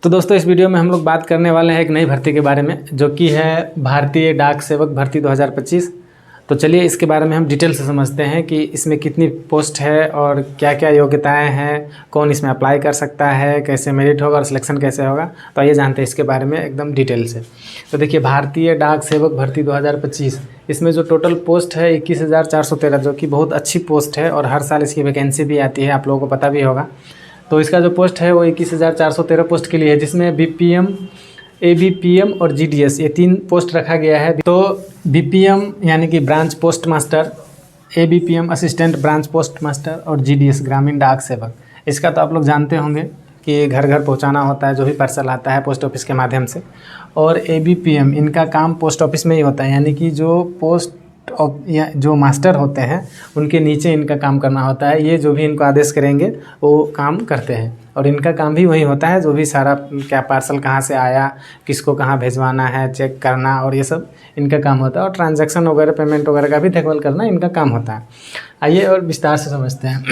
तो दोस्तों इस वीडियो में हम लोग बात करने वाले हैं एक नई भर्ती के बारे में, जो कि है भारतीय डाक सेवक भर्ती 2025। तो चलिए इसके बारे में हम डिटेल से समझते हैं कि इसमें कितनी पोस्ट है और क्या क्या योग्यताएं हैं, कौन इसमें अप्लाई कर सकता है, कैसे मेरिट होगा और सिलेक्शन कैसे होगा। तो आइए जानते हैं इसके बारे में एकदम डिटेल से। तो देखिए, भारतीय डाक सेवक भर्ती 2025, इसमें जो टोटल पोस्ट है 21,413, जो कि बहुत अच्छी पोस्ट है और हर साल इसकी वैकेंसी भी आती है, आप लोगों को पता भी होगा। तो इसका जो पोस्ट है वो 21,413 पोस्ट के लिए है, जिसमें बीपीएम, एबीपीएम और जीडीएस ये 3 पोस्ट रखा गया है। तो बीपीएम यानी कि branch post master, ABPM assistant branch post master और जीडीएस ग्रामीण डाक सेवक, इसका तो आप लोग जानते होंगे कि घर घर पहुंचाना होता है जो भी पार्सल आता है पोस्ट ऑफिस के माध्यम से। और एबीपीएम, इनका काम पोस्ट ऑफिस में ही होता है, यानी कि जो पोस्ट या जो मास्टर होते हैं उनके नीचे इनका काम करना होता है। ये जो भी इनको आदेश करेंगे वो काम करते हैं, और इनका काम भी वही होता है, जो भी सारा क्या पार्सल कहाँ से आया, किसको कहाँ भेजवाना है, चेक करना, और ये सब इनका काम होता है। और ट्रांजैक्शन वगैरह, पेमेंट वगैरह का भी देखभाल करना इनका काम होता है। आइए और विस्तार से समझते हैं।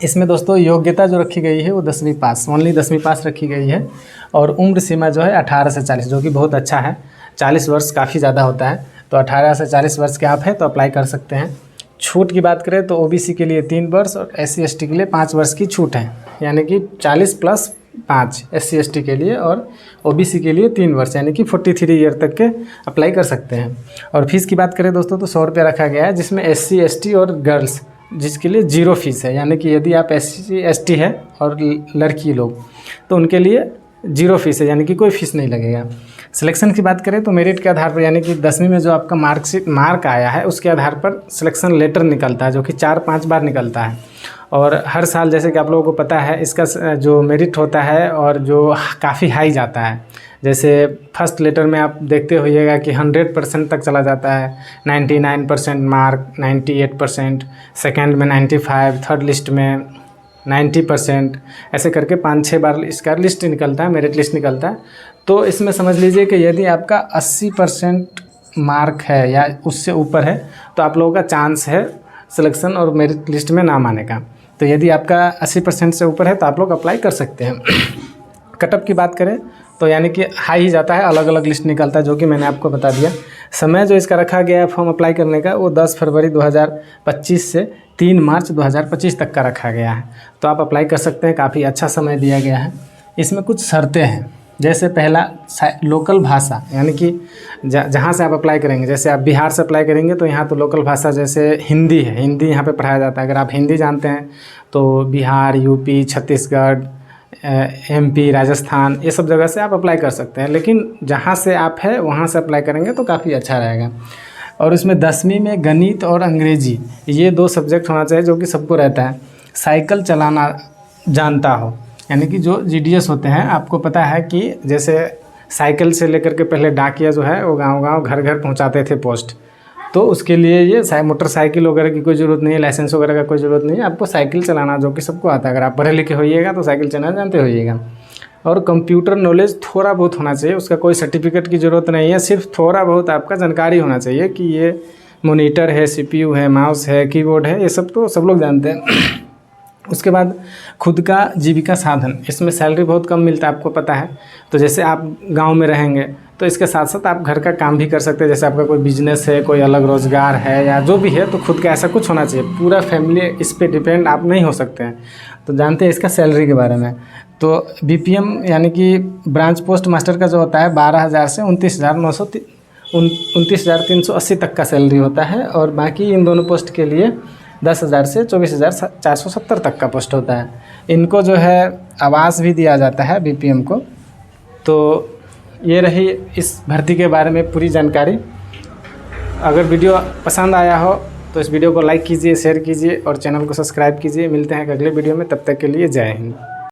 इसमें दोस्तों योग्यता जो रखी गई है वो 10वीं पास, ओनली 10वीं पास रखी गई है। और उम्र सीमा जो है 18 से 40, जो कि बहुत अच्छा है। 40 वर्ष काफ़ी ज़्यादा होता है, तो 18 से 40 वर्ष के आप हैं तो अप्लाई कर सकते हैं। छूट की बात करें तो ओबीसी के लिए 3 वर्ष और SC ST के लिए 5 वर्ष की छूट है, यानी कि 40 + 5 SC ST के लिए, और ओबीसी के लिए 3 वर्ष यानी कि 43 ईयर तक के अप्लाई कर सकते हैं। और फीस की बात करें दोस्तों तो 100 रुपये रखा गया है, जिसमें SC ST और गर्ल्स जिसके लिए 0 फीस है, यानी कि यदि आप SC ST है और लड़की लोग तो उनके लिए 0 फीस है, यानी कि कोई फीस नहीं लगेगा। सिलेक्शन की बात करें तो मेरिट के आधार पर, यानी कि 10वीं में जो आपका मार्क आया है उसके आधार पर सिलेक्शन लेटर निकलता है, जो कि 4-5 बार निकलता है। और हर साल, जैसे कि आप लोगों को पता है, इसका जो मेरिट होता है और जो काफ़ी हाई जाता है। जैसे फर्स्ट लेटर में आप देखते होइएगा कि 100% तक चला जाता है, 99% मार्क, 98%, सेकेंड में 95, थर्ड लिस्ट में 90%, ऐसे करके 5-6 बार इसका लिस्ट निकलता है, मेरिट लिस्ट निकलता है। तो इसमें समझ लीजिए कि यदि आपका 80% मार्क है या उससे ऊपर है तो आप लोगों का चांस है सिलेक्शन और मेरिट लिस्ट में नाम आने का। तो यदि आपका 80% से ऊपर है तो आप लोग अप्लाई कर सकते हैं। कटअप की बात करें तो यानी कि हाई ही जाता है, अलग अलग लिस्ट निकलता है, जो कि मैंने आपको बता दिया। समय जो इसका रखा गया है फॉर्म अप्लाई करने का, वो 10 फरवरी 2025 से 3 मार्च 2025 तक का रखा गया है। तो आप अप्लाई कर सकते हैं, काफ़ी अच्छा समय दिया गया है। इसमें कुछ शर्तें हैं, जैसे पहला लोकल भाषा, यानी कि जहाँ से आप अप्लाई करेंगे, जैसे आप बिहार से अप्लाई करेंगे तो यहाँ तो लोकल भाषा जैसे हिंदी है, हिंदी यहाँ पे पढ़ाया जाता है। अगर आप हिंदी जानते हैं तो बिहार, यूपी, छत्तीसगढ़, MP, राजस्थान, ये सब जगह से आप अप्लाई कर सकते हैं। लेकिन जहाँ से आप हैं वहाँ से अप्लाई करेंगे तो काफ़ी अच्छा रहेगा। और इसमें 10वीं में गणित और अंग्रेजी, ये 2 सब्जेक्ट होना चाहिए, जो कि सबको रहता है। साइकिल चलाना जानता हो, यानी कि जो जीडीएस होते हैं, आपको पता है कि जैसे साइकिल से लेकर के पहले डाकिया जो है वो गांव-गांव, घर-घर पहुंचाते थे पोस्ट। तो उसके लिए ये मोटरसाइकिल वगैरह की कोई ज़रूरत नहीं है, लाइसेंस वगैरह का कोई ज़रूरत नहीं है, आपको साइकिल चलाना जो कि सबको आता है। अगर आप पढ़े लिखे होइएगा तो साइकिल चलाना जानते होइएगा। और कंप्यूटर नॉलेज थोड़ा बहुत होना चाहिए, उसका कोई सर्टिफिकेट की ज़रूरत नहीं है, सिर्फ थोड़ा बहुत आपका जानकारी होना चाहिए कि ये मॉनिटर है, CPU है, माउस है, कीबोर्ड है, ये सब तो सब लोग जानते हैं। उसके बाद खुद का जीविका साधन, इसमें सैलरी बहुत कम मिलता है, आपको पता है। तो जैसे आप गांव में रहेंगे तो इसके साथ साथ आप घर का काम भी कर सकते हैं, जैसे आपका कोई बिजनेस है, कोई अलग रोज़गार है या जो भी है, तो खुद का ऐसा कुछ होना चाहिए। पूरा फैमिली इस पे डिपेंड आप नहीं हो सकते हैं। तो जानते हैं इसका सैलरी के बारे में। तो BPM यानी कि ब्रांच पोस्ट मास्टर का जो होता है 12,000 से 29,380 तक का सैलरी होता है। और बाकी इन दोनों पोस्ट के लिए 10,000 से 24,470 तक का पोस्ट होता है। इनको जो है आवास भी दिया जाता है BPM को। तो ये रही इस भर्ती के बारे में पूरी जानकारी। अगर वीडियो पसंद आया हो तो इस वीडियो को लाइक कीजिए, शेयर कीजिए और चैनल को सब्सक्राइब कीजिए। मिलते हैं अगले वीडियो में, तब तक के लिए जय हिंद।